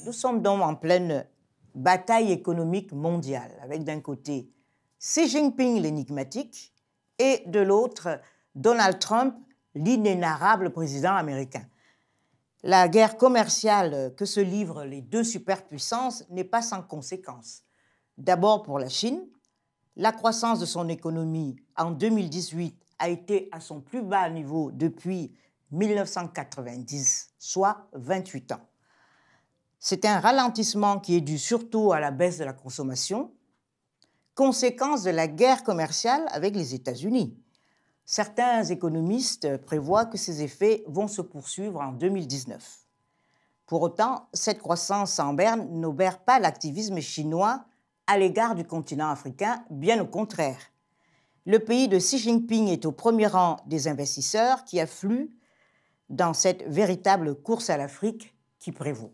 Nous sommes donc en pleine bataille économique mondiale, avec d'un côté Xi Jinping l'énigmatique et de l'autre Donald Trump, l'inénarrable président américain. La guerre commerciale que se livrent les deux superpuissances n'est pas sans conséquences. D'abord pour la Chine, la croissance de son économie en 2018 a été à son plus bas niveau depuis 1990, soit 28 ans. C'est un ralentissement qui est dû surtout à la baisse de la consommation, conséquence de la guerre commerciale avec les États-Unis. Certains économistes prévoient que ces effets vont se poursuivre en 2019. Pour autant, cette croissance en berne n'obère pas l'activisme chinois à l'égard du continent africain, bien au contraire. Le pays de Xi Jinping est au premier rang des investisseurs qui affluent dans cette véritable course à l'Afrique qui prévaut.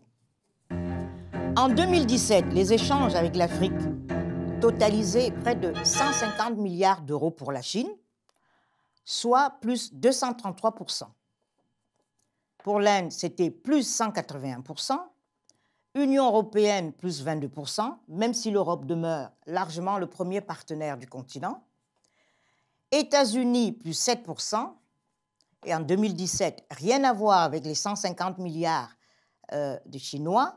En 2017, les échanges avec l'Afrique totalisaient près de 150 milliards d'euros pour la Chine, soit plus 233%. Pour l'Inde, c'était plus 181%, Union européenne plus 22%, même si l'Europe demeure largement le premier partenaire du continent, États-Unis plus 7%, et en 2017, rien à voir avec les 150 milliards de Chinois,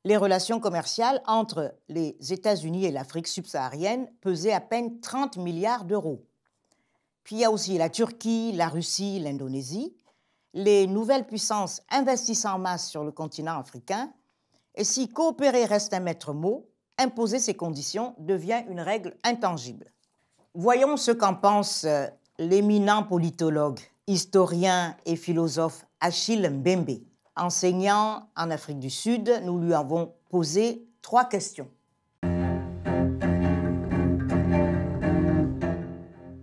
les relations commerciales entre les États-Unis et l'Afrique subsaharienne pesaient à peine 30 milliards d'euros. Puis il y a aussi la Turquie, la Russie, l'Indonésie. Les nouvelles puissances investissent en masse sur le continent africain. Et si coopérer reste un maître mot, imposer ces conditions devient une règle intangible. Voyons ce qu'en pense l'éminent politologue, historien et philosophe Achille Mbembe. Enseignant en Afrique du Sud, nous lui avons posé 3 questions.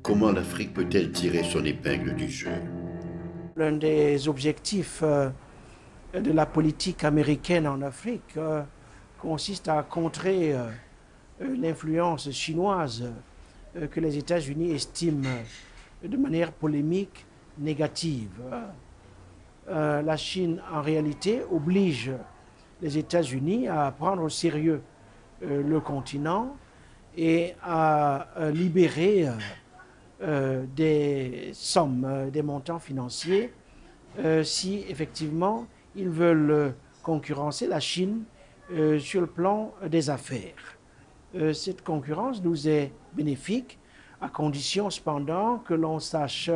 Comment l'Afrique peut-elle tirer son épingle du jeu? L'un des objectifs de la politique américaine en Afrique consiste à contrer l'influence chinoise que les États-Unis estiment de manière polémique négative. La Chine, en réalité, oblige les États-Unis à prendre au sérieux le continent et à libérer des sommes, des montants financiers, si effectivement ils veulent concurrencer la Chine sur le plan des affaires. Cette concurrence nous est bénéfique, à condition cependant que l'on sache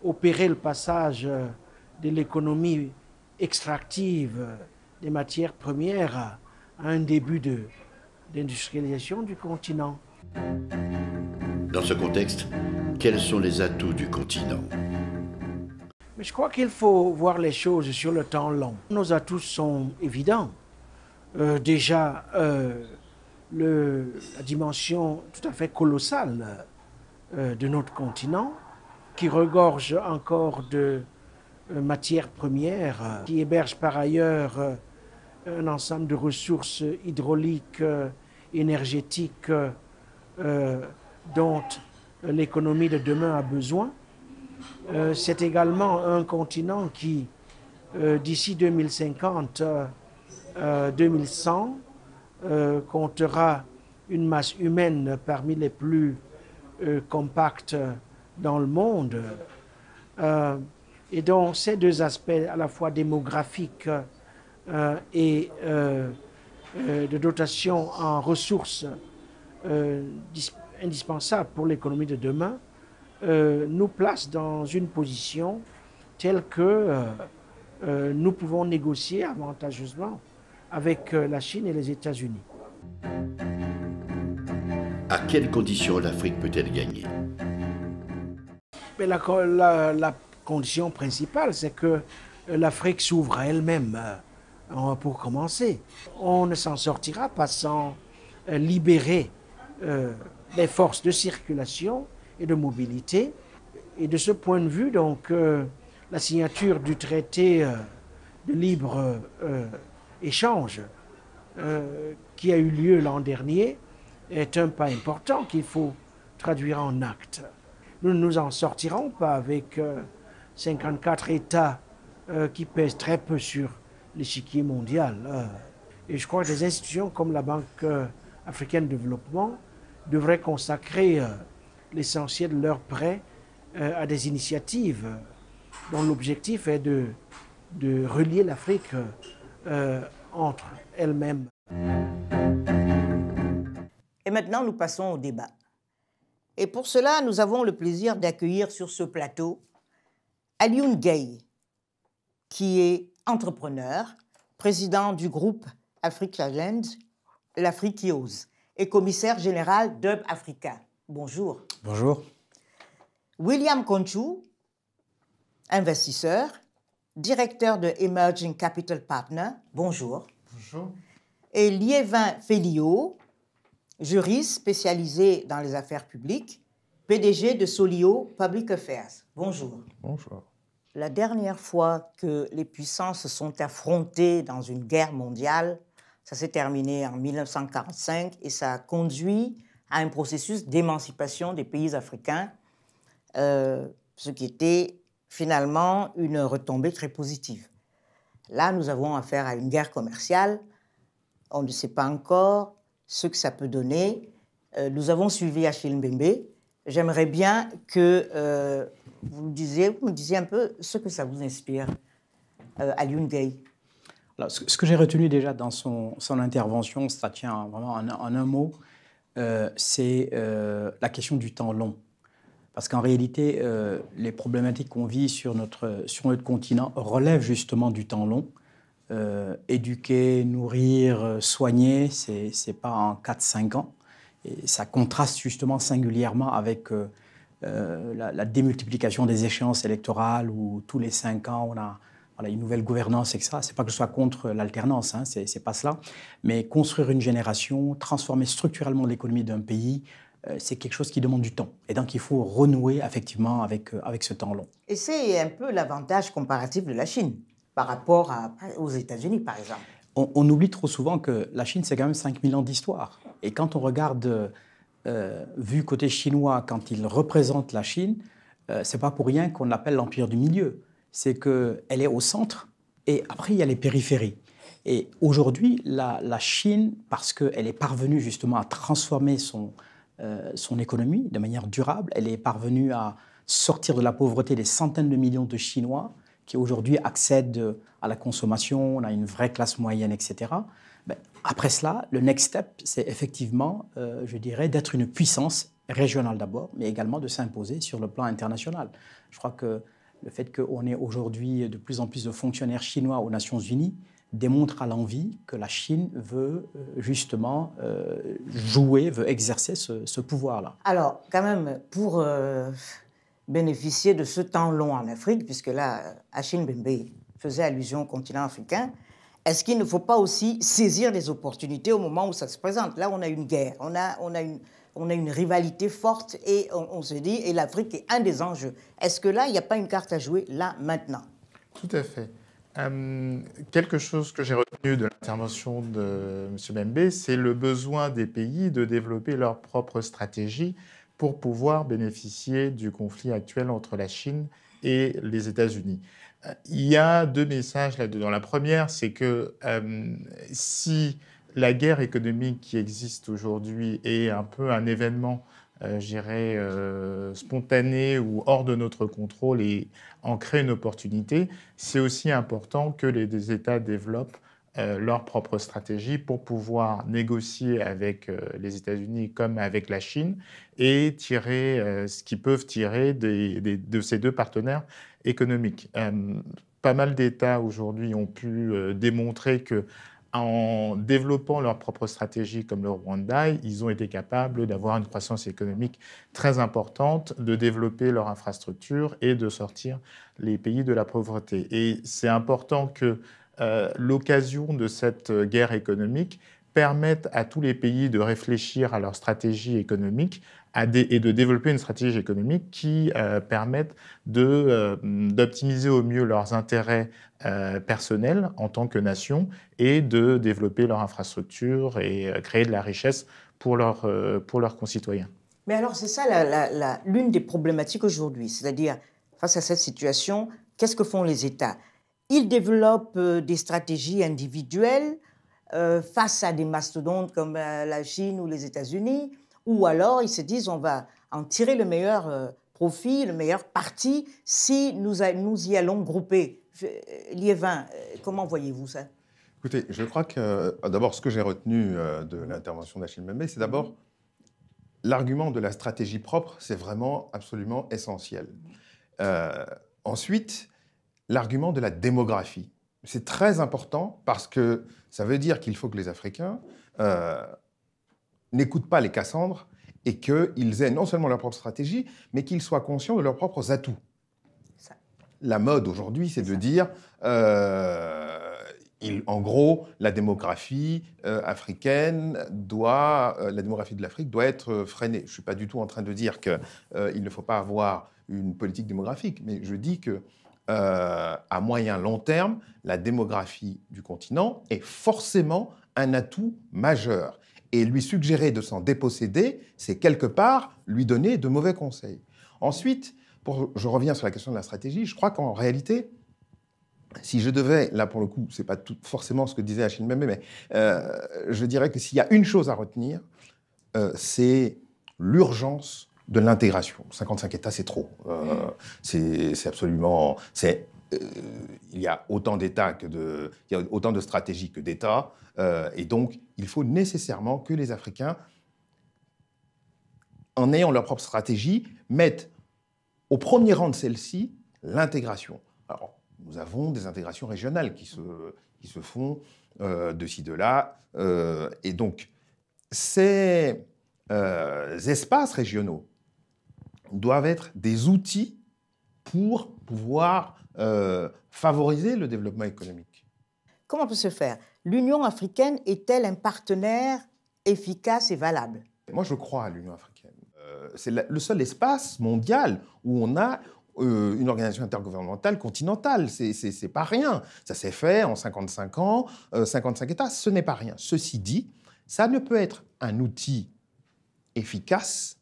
opérer le passage de l'économie extractive des matières premières à un début d'industrialisation du continent. Dans ce contexte, quels sont les atouts du continent? Mais je crois qu'il faut voir les choses sur le temps long. Nos atouts sont évidents. Déjà, la dimension tout à fait colossale de notre continent, qui regorge encore de matières premières, qui héberge par ailleurs un ensemble de ressources hydrauliques, énergétiques, dont l'économie de demain a besoin. C'est également un continent qui, d'ici 2050, 2100, comptera une masse humaine parmi les plus compactes dans le monde. Et donc ces deux aspects, à la fois démographiques et de dotation en ressources indispensables pour l'économie de demain, nous placent dans une position telle que nous pouvons négocier avantageusement avec la Chine et les États-Unis. À quelles conditions l'Afrique peut-elle gagner? Mais la condition principale, c'est que l'Afrique s'ouvre à elle-même, pour commencer. On ne s'en sortira pas sans libérer les forces de circulation et de mobilité. Et de ce point de vue, donc, la signature du traité de libre échange qui a eu lieu l'an dernier est un pas important qu'il faut traduire en actes. Nous ne nous en sortirons pas avec 54 États qui pèsent très peu sur l'échiquier mondial. Et je crois que des institutions comme la Banque africaine de développement devraient consacrer l'essentiel de leurs prêts à des initiatives dont l'objectif est de relier l'Afrique entre elles-mêmes. Et maintenant, nous passons au débat. Et pour cela, nous avons le plaisir d'accueillir sur ce plateau Alioune Gueye, qui est entrepreneur, président du groupe Africa Land, l'Afrique qui ose, et commissaire général d'Hub Africa. Bonjour. Bonjour. William Conchou, investisseur, directeur de Emerging Capital Partner. Bonjour. Bonjour. Et Liévin Féliot, juriste spécialisé dans les affaires publiques, PDG de Solio Public Affairs. Bonjour. Bonjour. La dernière fois que les puissances se sont affrontées dans une guerre mondiale, ça s'est terminé en 1945 et ça a conduit à un processus d'émancipation des pays africains, ce qui était finalement une retombée très positive. Là, nous avons affaire à une guerre commerciale. On ne sait pas encore ce que ça peut donner. Nous avons suivi Achille Mbembe. J'aimerais bien que vous me disiez un peu ce que ça vous inspire, Alioune Gueye. Alors, ce que j'ai retenu déjà dans son intervention, ça tient vraiment en un mot, c'est la question du temps long. Parce qu'en réalité, les problématiques qu'on vit sur notre continent relèvent justement du temps long. Éduquer, nourrir, soigner, c'est pas en 4-5 ans. Et ça contraste justement singulièrement avec la démultiplication des échéances électorales où tous les 5 ans, on a une nouvelle gouvernance, etc. C'est pas que je sois contre l'alternance, hein, c'est pas cela. Mais construire une génération, transformer structurellement l'économie d'un pays, c'est quelque chose qui demande du temps. Et donc, il faut renouer effectivement avec ce temps long. Et c'est un peu l'avantage comparatif de la Chine par rapport aux États-Unis, par exemple. On oublie trop souvent que la Chine, c'est quand même 5000 ans d'histoire. Et quand on regarde, vu côté chinois, quand ils représentent la Chine, c'est pas pour rien qu'on l'appelle l'empire du milieu. C'est qu'elle est au centre et après, il y a les périphéries. Et aujourd'hui, la Chine, parce qu'elle est parvenue justement à transformer son économie de manière durable, elle est parvenue à sortir de la pauvreté des centaines de millions de Chinois qui aujourd'hui accèdent à la consommation, on a une vraie classe moyenne, etc. Ben, après cela, le next step, c'est effectivement, je dirais, d'être une puissance régionale d'abord, mais également de s'imposer sur le plan international. Je crois que le fait qu'on ait aujourd'hui de plus en plus de fonctionnaires chinois aux Nations Unies démontre à l'envi que la Chine veut justement veut exercer ce pouvoir-là. Alors, quand même, pour bénéficier de ce temps long en Afrique, puisque là, Achille Mbembe faisait allusion au continent africain, est-ce qu'il ne faut pas aussi saisir les opportunités au moment où ça se présente? Là, on a une guerre, on a une rivalité forte et on se dit, et l'Afrique est un des enjeux. Est-ce que là, il n'y a pas une carte à jouer, là, maintenant? Tout à fait. Quelque chose que j'ai retenu de l'intervention de M. Mbembe, c'est le besoin des pays de développer leur propre stratégie pour pouvoir bénéficier du conflit actuel entre la Chine et les États-Unis. Il y a 2 messages là-dedans. La première, c'est que si la guerre économique qui existe aujourd'hui est un peu un événement, je dirais, spontané ou hors de notre contrôle et en crée une opportunité, c'est aussi important que les États développent leur propre stratégie pour pouvoir négocier avec les États-Unis comme avec la Chine et tirer ce qu'ils peuvent tirer de ces 2 partenaires économiques. Pas mal d'États aujourd'hui ont pu démontrer que en développant leur propre stratégie comme le Rwanda, ils ont été capables d'avoir une croissance économique très importante, de développer leur infrastructure et de sortir les pays de la pauvreté. Et c'est important que l'occasion de cette guerre économique permette à tous les pays de réfléchir à leur stratégie économique et de développer une stratégie économique qui permette d'optimiser au mieux leurs intérêts personnels en tant que nation et de développer leur infrastructure et créer de la richesse pour leurs concitoyens. Mais alors, c'est ça l'une des problématiques aujourd'hui, c'est-à-dire, face à cette situation, qu'est-ce que font les États? ils développent des stratégies individuelles face à des mastodontes comme la Chine ou les États-Unis, ou alors ils se disent on va en tirer le meilleur profit, le meilleur parti si nous y allons groupés. Liévin, comment voyez-vous ça? Écoutez, je crois que d'abord ce que j'ai retenu de l'intervention d'Achille Mbembe, c'est d'abord l'argument de la stratégie propre, c'est vraiment absolument essentiel. Ensuite, l'argument de la démographie. C'est très important parce que ça veut dire qu'il faut que les Africains n'écoutent pas les Cassandres et qu'ils aient non seulement leur propre stratégie, mais qu'ils soient conscients de leurs propres atouts. Ça. La mode aujourd'hui, c'est de dire, en gros, la démographie africaine la démographie de l'Afrique doit être freinée. Je ne suis pas du tout en train de dire qu'il ne faut pas avoir une politique démographique, mais je dis que à moyen long terme, la démographie du continent est forcément un atout majeur. Et lui suggérer de s'en déposséder, c'est quelque part lui donner de mauvais conseils. Ensuite, je reviens sur la question de la stratégie, je crois qu'en réalité, si je devais, là pour le coup, ce n'est pas forcément ce que disait Achille Mbembe, mais je dirais que s'il y a une chose à retenir, c'est l'urgence de l'intégration. 55 États, c'est trop. C'est absolument... il y a autant d'États il y a autant de stratégies que d'États, et donc il faut nécessairement que les Africains, en ayant leur propre stratégie, mettent au premier rang de celle-ci l'intégration. Alors, nous avons des intégrations régionales qui se font de ci, de là, et donc ces espaces régionaux doivent être des outils pour pouvoir favoriser le développement économique. Comment peut se faire? L'Union africaine est-elle un partenaire efficace et valable? Moi, je crois à l'Union africaine. C'est le seul espace mondial où on a une organisation intergouvernementale continentale. C'est pas rien. Ça s'est fait en 55 ans, 55 États, ce n'est pas rien. Ceci dit, ça ne peut être un outil efficace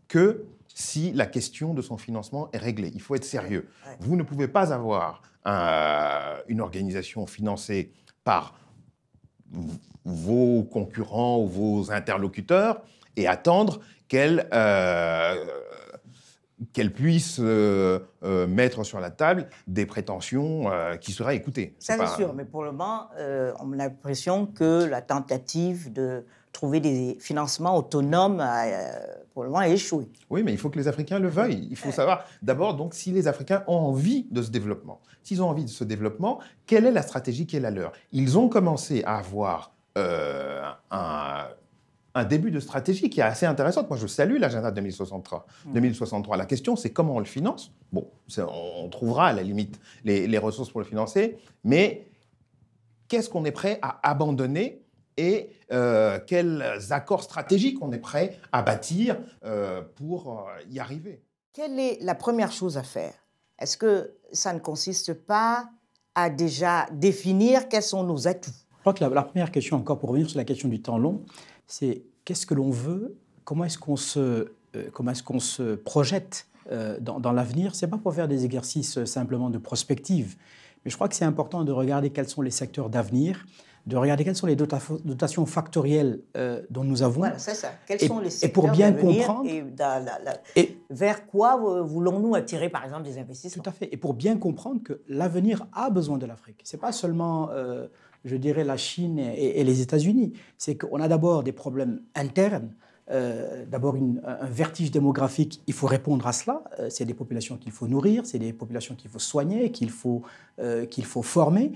que si la question de son financement est réglée. Il faut être sérieux. Ouais. Vous ne pouvez pas avoir une organisation financée par vos concurrents ou vos interlocuteurs et attendre qu'elle puisse mettre sur la table des prétentions qui seraient écoutées. Ça, c'est sûr, mais pour le moment, on a l'impression que la tentative de trouver des financements autonomes pour le moment a échoué. Oui, mais il faut que les Africains le veuillent. Il faut savoir, d'abord, donc, si les Africains ont envie de ce développement. S'ils ont envie de ce développement, quelle est la stratégie qui est la leur? Ils ont commencé à avoir un début de stratégie qui est assez intéressante. Moi, je salue l'agenda 2063. 2063. La question, c'est comment on le finance. Bon, on trouvera à la limite les ressources pour le financer, mais qu'est-ce qu'on est prêt à abandonner et quels accords stratégiques on est prêt à bâtir pour y arriver? Quelle est la première chose à faire? Est-ce que ça ne consiste pas à déjà définir quels sont nos atouts? Je crois que la première question, encore pour revenir sur la question du temps long, c'est qu'est-ce que l'on veut, comment est-ce qu'on se projette dans l'avenir. Ce n'est pas pour faire des exercices simplement de prospective, mais je crois que c'est important de regarder quels sont les secteurs d'avenir, de regarder quelles sont les dotations factorielles dont nous avons. Voilà, c'est ça. Quels sont les secteurs pour bien d'avenir comprendre, et vers quoi voulons-nous attirer, par exemple, des investissements? Tout à fait. Et pour bien comprendre que l'avenir a besoin de l'Afrique. Ce n'est pas seulement, je dirais, la Chine et les États-Unis. C'est qu'on a d'abord des problèmes internes. D'abord un vertige démographique, il faut répondre à cela. C'est des populations qu'il faut nourrir, c'est des populations qu'il faut soigner, qu'il faut former.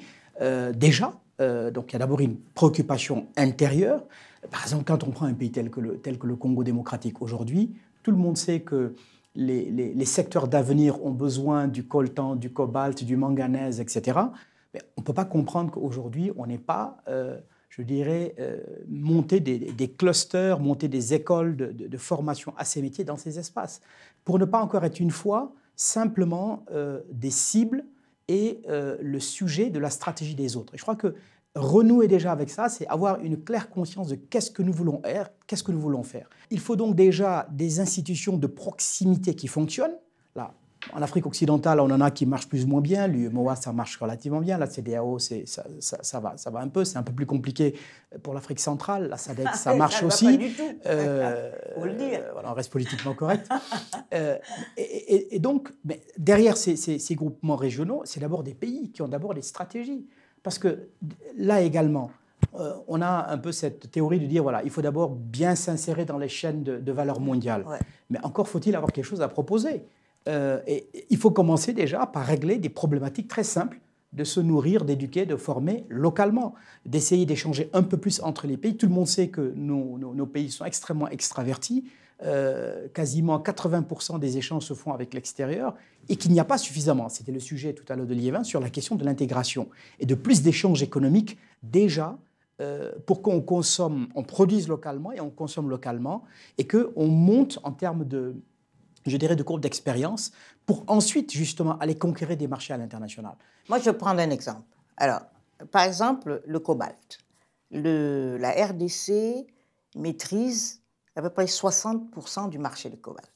Déjà, donc il y a d'abord une préoccupation intérieure. Par exemple, quand on prend un pays tel que le Congo démocratique aujourd'hui, tout le monde sait que les secteurs d'avenir ont besoin du coltan, du cobalt, du manganèse, etc. Mais on ne peut pas comprendre qu'aujourd'hui, on n'est pas... je dirais, monter des clusters, monter des écoles de formation à ces métiers dans ces espaces, pour ne pas encore être une fois simplement des cibles et le sujet de la stratégie des autres. Et je crois que renouer déjà avec ça, c'est avoir une claire conscience de qu'est-ce que nous voulons faire. Il faut donc déjà des institutions de proximité qui fonctionnent. Là, En Afrique occidentale, on en a qui marchent plus ou moins bien. L'UEMOA, ça marche relativement bien. La CEDEAO, ça va un peu. C'est un peu plus compliqué pour l'Afrique centrale. La SADC, ça marche ça aussi. va pas du tout. Faut le dire. Voilà, on reste politiquement correct. Et donc, derrière ces groupements régionaux, c'est d'abord des pays qui ont d'abord des stratégies. Parce que là également, on a un peu cette théorie de dire, voilà, il faut d'abord bien s'insérer dans les chaînes de valeur mondiale. Ouais. Mais encore faut-il avoir quelque chose à proposer. Et il faut commencer déjà par régler des problématiques très simples, de se nourrir, d'éduquer, de former localement, d'essayer d'échanger un peu plus entre les pays. Tout le monde sait que nos pays sont extrêmement extravertis. Quasiment 80% des échanges se font avec l'extérieur et qu'il n'y a pas suffisamment, c'était le sujet tout à l'heure de Liévin, sur la question de l'intégration et de plus d'échanges économiques déjà pour qu'on consomme, on produise localement et on consomme localement et qu'on monte en termes de, je dirais, de courbe d'expérience pour ensuite justement aller conquérir des marchés à l'international. Moi, je vais prendre un exemple. Alors, par exemple, le cobalt. La RDC maîtrise à peu près 60% du marché du cobalt.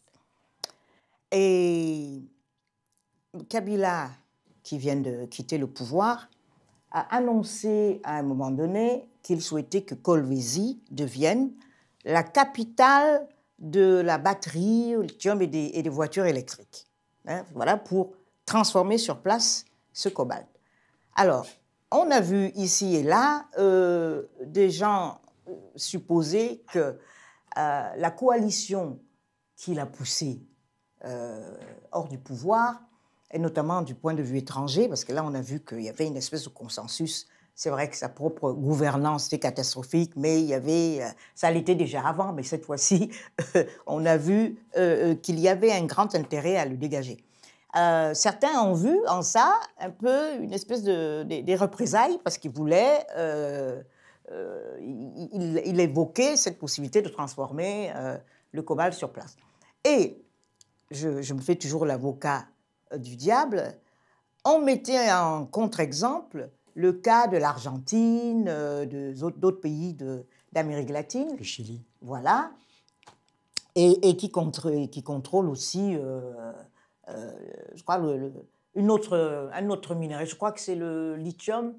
Et Kabila, qui vient de quitter le pouvoir, a annoncé à un moment donné qu'il souhaitait que Kolwezi devienne la capitale de la batterie au lithium et des voitures électriques. Hein, voilà, pour transformer sur place ce cobalt. Alors, on a vu ici et là des gens supposer que la coalition qui l'a poussé hors du pouvoir, et notamment du point de vue étranger, parce que là, on a vu qu'il y avait une espèce de consensus. C'est vrai que sa propre gouvernance était catastrophique, mais il y avait, ça l'était déjà avant, mais cette fois-ci, on a vu qu'il y avait un grand intérêt à le dégager. Certains ont vu en ça un peu une espèce des représailles, parce qu'ils voulaient... il évoquait cette possibilité de transformer le cobalt sur place. Et je me fais toujours l'avocat du diable, on mettait en contre-exemple le cas de l'Argentine, d'autres pays d'Amérique latine. Le Chili. Voilà. Et qui contrôle aussi, je crois, un autre minerai. Je crois que c'est le lithium.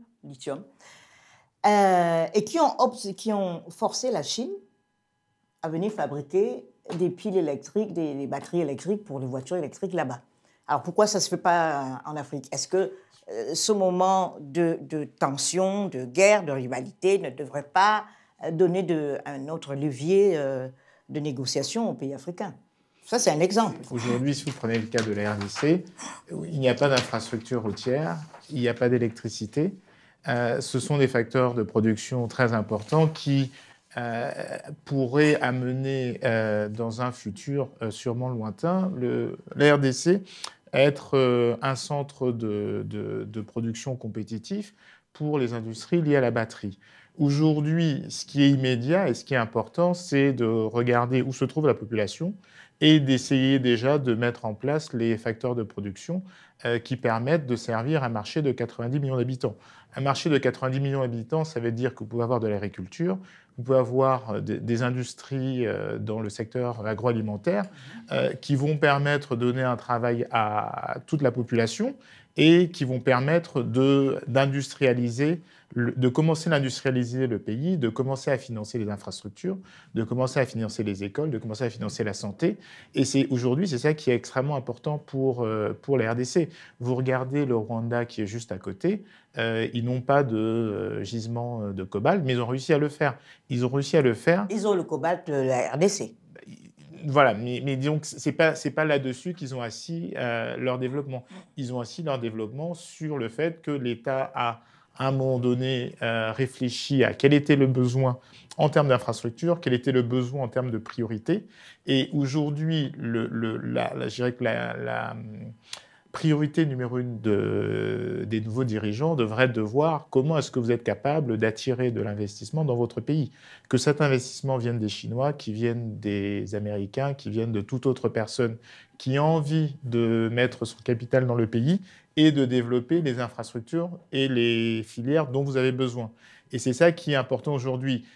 Et qui ont forcé la Chine à venir fabriquer des piles électriques, des batteries électriques pour les voitures électriques là-bas. Alors pourquoi ça ne se fait pas en Afrique? Est-ce que ce moment de tension, de guerre, de rivalité ne devrait pas donner un autre levier de négociation aux pays africains? Ça, c'est un exemple. Aujourd'hui, si vous prenez le cas de la RDC, il n'y a pas d'infrastructure routière, il n'y a pas d'électricité. Ce sont des facteurs de production très importants qui pourraient amener dans un futur sûrement lointain la RDC à être un centre de production compétitif pour les industries liées à la batterie. Aujourd'hui, ce qui est immédiat et ce qui est important, c'est de regarder où se trouve la population et d'essayer déjà de mettre en place les facteurs de production qui permettent de servir un marché de 90 millions d'habitants. Un marché de 90 millions d'habitants, ça veut dire que vous pouvez avoir de l'agriculture, vous pouvez avoir des industries dans le secteur agroalimentaire qui vont permettre de donner un travail à toute la population et qui vont permettre d'industrialiser, de commencer à industrialiser le pays, de commencer à financer les infrastructures, de commencer à financer les écoles, de commencer à financer la santé. Et aujourd'hui, c'est ça qui est extrêmement important pour la RDC. Vous regardez le Rwanda qui est juste à côté, ils n'ont pas de gisement de cobalt, mais ils ont réussi à le faire. Ils ont réussi à le faire. Ils ont le cobalt de la RDC. Voilà, mais disons que ce n'est pas là-dessus qu'ils ont assis leur développement. Ils ont assis leur développement sur le fait que l'État a, à un moment donné, réfléchi à quel était le besoin en termes d'infrastructure, quel était le besoin en termes de priorité. Et aujourd'hui, je dirais que la priorité numéro une des nouveaux dirigeants devrait être de voir comment est-ce que vous êtes capable d'attirer de l'investissement dans votre pays. Que cet investissement vienne des Chinois, qui vienne des Américains, qui vienne de toute autre personne qui a envie de mettre son capital dans le pays et de développer les infrastructures et les filières dont vous avez besoin. Et c'est ça qui est important aujourd'hui.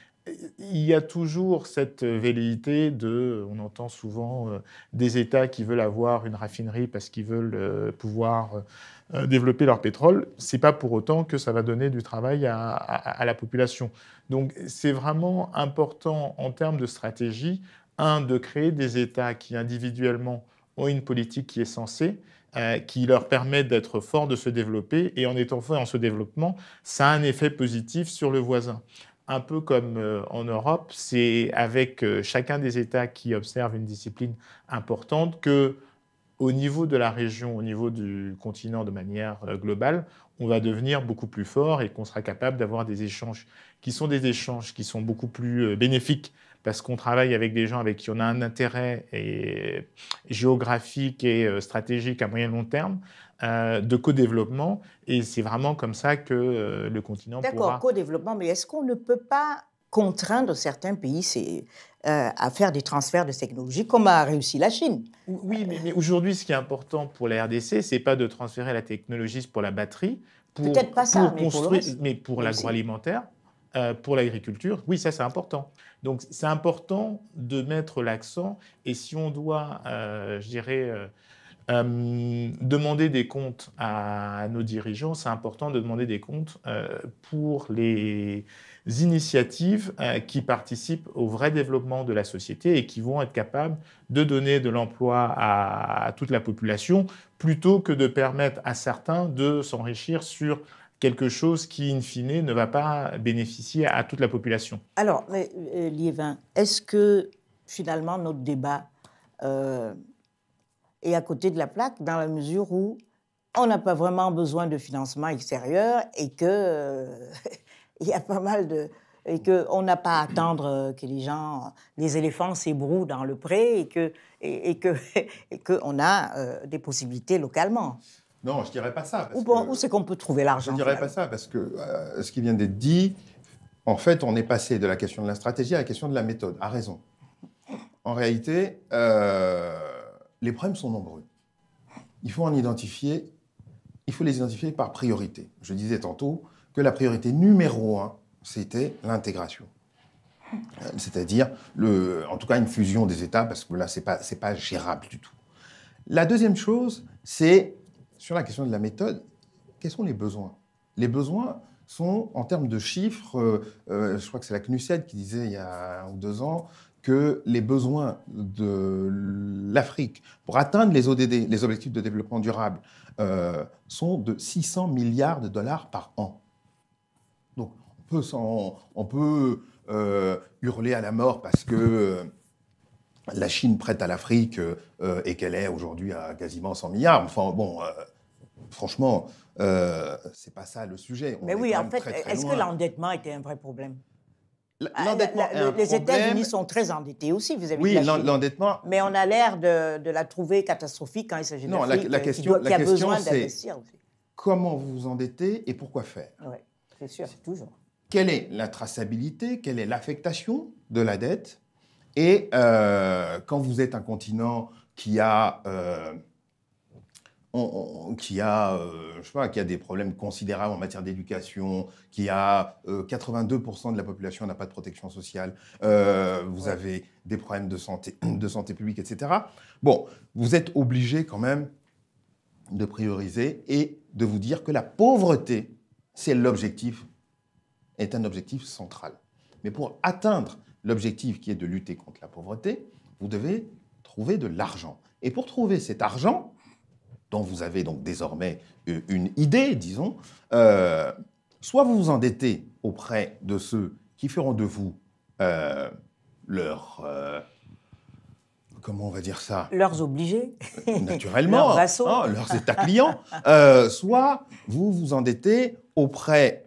il y a toujours cette velléité on entend souvent des États qui veulent avoir une raffinerie parce qu'ils veulent pouvoir développer leur pétrole. C'est pas pour autant que ça va donner du travail à la population. Donc c'est vraiment important en termes de stratégie, de créer des États qui individuellement ont une politique qui est sensée, qui leur permet d'être forts, de se développer, et en étant forts en ce développement, ça a un effet positif sur le voisin. Un peu comme en Europe, c'est avec chacun des États qui observent une discipline importante que, au niveau de la région, au niveau du continent de manière globale, on va devenir beaucoup plus fort et qu'on sera capable d'avoir des échanges qui sont beaucoup plus bénéfiques parce qu'on travaille avec des gens avec qui on a un intérêt géographique et stratégique à moyen et long terme, de co-développement. Et c'est vraiment comme ça que le continent pourra... D'accord, co-développement, mais est-ce qu'on ne peut pas contraindre certains pays à faire des transferts de technologie, comme a réussi la Chine? Oui, mais aujourd'hui, ce qui est important pour la RDC, ce n'est pas de transférer la technologie pour la batterie, peut-être pas ça, mais pour l'agroalimentaire, pour l'agriculture. Oui, ça, c'est important. Donc, c'est important de mettre l'accent. Et si on doit, je dirais, demander des comptes à nos dirigeants, c'est important de demander des comptes pour les initiatives qui participent au vrai développement de la société et qui vont être capables de donner de l'emploi à toute la population plutôt que de permettre à certains de s'enrichir sur quelque chose qui, in fine, ne va pas bénéficier à toute la population. Alors, Liévin, est-ce que finalement notre débat est à côté de la plaque dans la mesure où on n'a pas vraiment besoin de financement extérieur et que il y a pas mal de... et qu'on n'a pas à attendre que les éléphants s'ébrouent dans le pré et qu'on a des possibilités localement. Non, je ne dirais pas ça. Où c'est qu'on peut trouver l'argent? Je ne dirais pas ça, parce que ce qui vient d'être dit, en fait, on est passé de la question de la stratégie à la question de la méthode. A raison. En réalité, les problèmes sont nombreux. Il faut les identifier par priorité. Je disais tantôt que la priorité numéro 1, c'était l'intégration. C'est-à-dire, en tout cas, une fusion des États, parce que là, ce n'est pas gérable du tout. La deuxième chose, c'est, sur la question de la méthode, quels sont les besoins? Les besoins sont, en termes de chiffres, je crois que c'est la CNUSED qui disait il y a 1 ou 2 ans, que les besoins de l'Afrique pour atteindre les ODD, les objectifs de développement durable, sont de 600 milliards de dollars par an. Donc, on peut hurler à la mort parce que la Chine prête à l'Afrique et qu'elle est aujourd'hui à quasiment 100 milliards. Enfin, bon, franchement, c'est pas ça le sujet. Mais oui, en fait, est-ce que l'endettement était un vrai problème? L'endettement est un les problème. États-Unis sont très endettés aussi vis-à-vis oui, de la Chine. L'endettement. Mais on a l'air de la trouver catastrophique quand il s'agit d'Afrique, qui a besoin d'investir aussi. Comment vous vous endettez et pourquoi faire? Oui, c'est sûr, toujours. Quelle est la traçabilité? Quelle est l'affectation de la dette? Et quand vous êtes un continent qui a qui a des problèmes considérables en matière d'éducation, qui a 82% de la population n'a pas de protection sociale, vous avez des problèmes de santé publique, etc. Bon, vous êtes obligé quand même de prioriser et de vous dire que la pauvreté, est un objectif central. Mais pour atteindre l'objectif qui est de lutter contre la pauvreté, vous devez trouver de l'argent. Et pour trouver cet argent, dont vous avez donc désormais une idée, disons, soit vous vous endettez auprès de ceux qui feront de vous comment on va dire ça? Leurs obligés. Naturellement. Leurs vassaux. Leurs états clients. Soit vous vous endettez auprès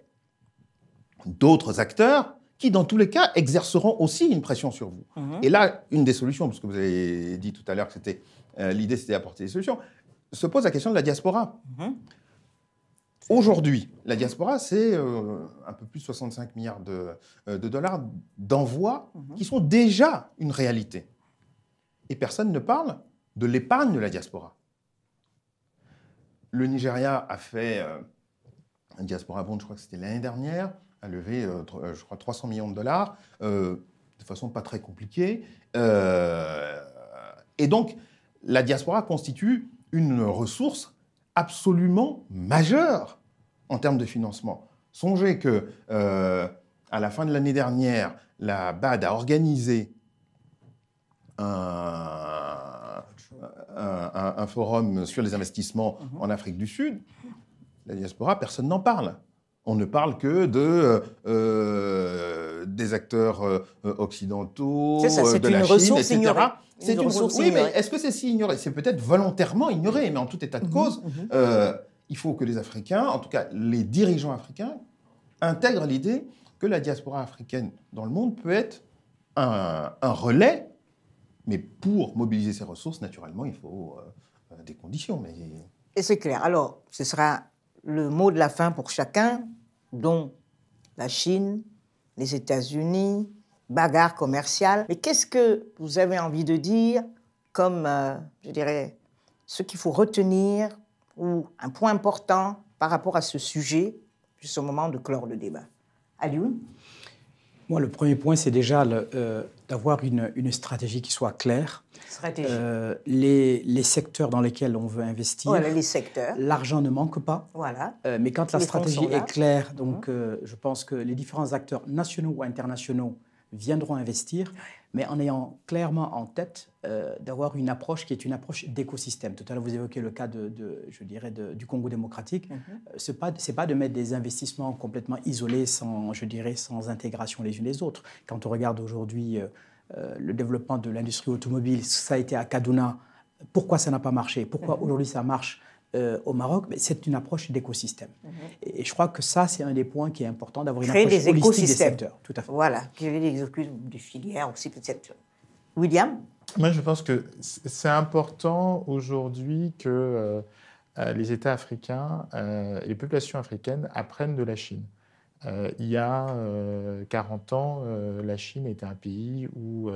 d'autres acteurs qui, dans tous les cas, exerceront aussi une pression sur vous. Et là, une des solutions, parce que vous avez dit tout à l'heure que l'idée, c'était d'apporter des solutions, se pose la question de la diaspora. Aujourd'hui, la diaspora, c'est un peu plus de 65 milliards de dollars d'envois qui sont déjà une réalité. Et personne ne parle de l'épargne de la diaspora. Le Nigeria a fait un diaspora bond, je crois que c'était l'année dernière, a levé, je crois, 300 millions de dollars, de façon pas très compliquée. Et donc, la diaspora constitue une ressource absolument majeure en termes de financement. Songez que, à la fin de l'année dernière, la BAD a organisé un forum sur les investissements en Afrique du Sud. La diaspora, personne n'en parle. On ne parle que des acteurs occidentaux, de la Chine, etc. C'est une ressource ignorée. Oui, mais est-ce que c'est si ignoré? C'est peut-être volontairement ignoré, mais en tout état de cause, il faut que les Africains, en tout cas les dirigeants africains, intègrent l'idée que la diaspora africaine dans le monde peut être un relais, mais pour mobiliser ces ressources, naturellement, il faut des conditions. Mais... Et c'est clair. Alors, ce sera le mot de la fin pour chacun, dont la Chine, les États-Unis, bagarre commerciale. Mais qu'est-ce que vous avez envie de dire comme, je dirais, ce qu'il faut retenir ou un point important par rapport à ce sujet, juste au moment de clore le débat? Alioune? Moi, le premier point, c'est déjà d'avoir une stratégie qui soit claire. Stratégie. Les secteurs dans lesquels on veut investir. Voilà, les secteurs. L'argent ne manque pas. Voilà. Mais quand la stratégie est claire, donc je pense que les différents acteurs nationaux ou internationaux viendront investir, mais en ayant clairement en tête d'avoir une approche qui est une approche d'écosystème. Tout à l'heure, vous évoquez le cas du Congo démocratique. C'est pas de mettre des investissements complètement isolés, sans intégration les unes les autres. Quand on regarde aujourd'hui le développement de l'industrie automobile, ça a été à Kaduna. Pourquoi ça n'a pas marché? Pourquoi aujourd'hui ça marche au Maroc? C'est une approche d'écosystème. Et je crois que ça, c'est un des points qui est important, d'avoir une approche holistique des secteurs. Tout à fait. Voilà, créer des filières aussi, peut-être. William? Moi, je pense que c'est important aujourd'hui que les États africains et les populations africaines apprennent de la Chine. Il y a 40 ans, la Chine était un pays où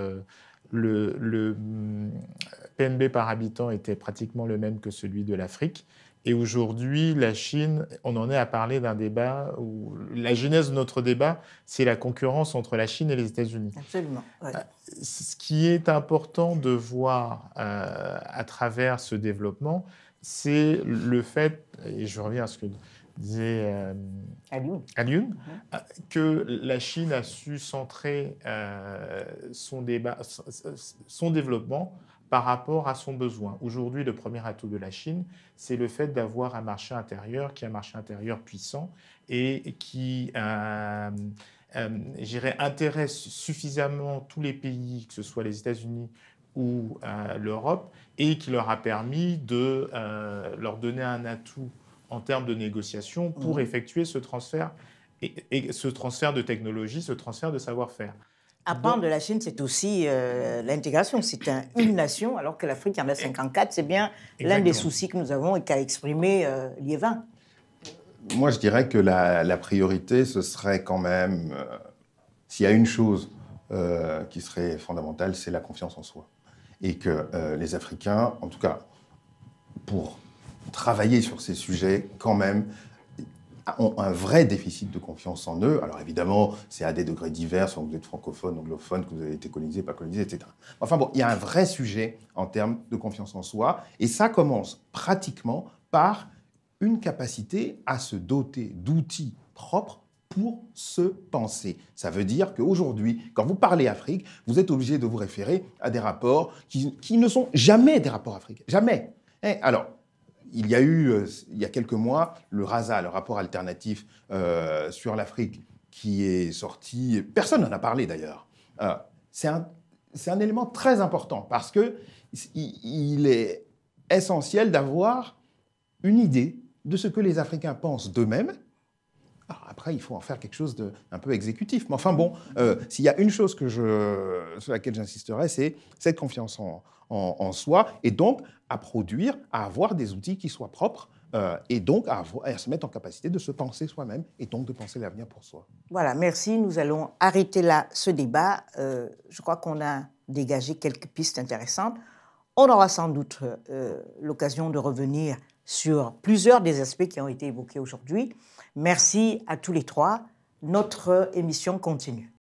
le PNB par habitant était pratiquement le même que celui de l'Afrique. Et aujourd'hui, la Chine, on en est à parler d'un débat où la genèse de notre débat, c'est la concurrence entre la Chine et les États-Unis. Absolument. Ouais. Ce qui est important de voir à travers ce développement, c'est le fait, et je reviens à ce que disait Alioune, que la Chine a su centrer son développement par rapport à son besoin. Aujourd'hui, le premier atout de la Chine, c'est le fait d'avoir un marché intérieur qui est un marché intérieur puissant et qui intéresse suffisamment tous les pays, que ce soit les États-Unis ou l'Europe, et qui leur a permis de leur donner un atout en termes de négociation pour effectuer ce transfert, et ce transfert de technologie, ce transfert de savoir-faire. Apprendre de la Chine, c'est aussi l'intégration. C'est une nation, alors que l'Afrique en a 54. C'est bien l'un des soucis que nous avons et qu'a exprimé Liévin. Moi, je dirais que la priorité, ce serait quand même, s'il y a une chose qui serait fondamentale, c'est la confiance en soi. Et que les Africains, en tout cas, pour travailler sur ces sujets, quand même, ont un vrai déficit de confiance en eux. Alors évidemment, c'est à des degrés divers, soit vous êtes francophone, anglophone, que vous avez été colonisé, pas colonisé, etc. Enfin bon, il y a un vrai sujet en termes de confiance en soi, et ça commence pratiquement par une capacité à se doter d'outils propres pour se penser. Ça veut dire qu'aujourd'hui, quand vous parlez Afrique, vous êtes obligé de vous référer à des rapports qui ne sont jamais des rapports africains. Jamais. Alors, il y a eu, il y a quelques mois, le RASA, le rapport alternatif sur l'Afrique, qui est sorti. Personne n'en a parlé d'ailleurs. C'est un élément très important parce qu'il est essentiel d'avoir une idée de ce que les Africains pensent d'eux-mêmes. Alors après, il faut en faire quelque chose d'un peu exécutif. Mais enfin bon, s'il y a une chose sur laquelle j'insisterai, c'est cette confiance en soi, et donc à produire, à avoir des outils qui soient propres, et donc à se mettre en capacité de se penser soi-même, et donc de penser l'avenir pour soi. Voilà, merci. Nous allons arrêter là ce débat. Je crois qu'on a dégagé quelques pistes intéressantes. On aura sans doute l'occasion de revenir sur plusieurs des aspects qui ont été évoqués aujourd'hui. Merci à tous les trois notre émission continue.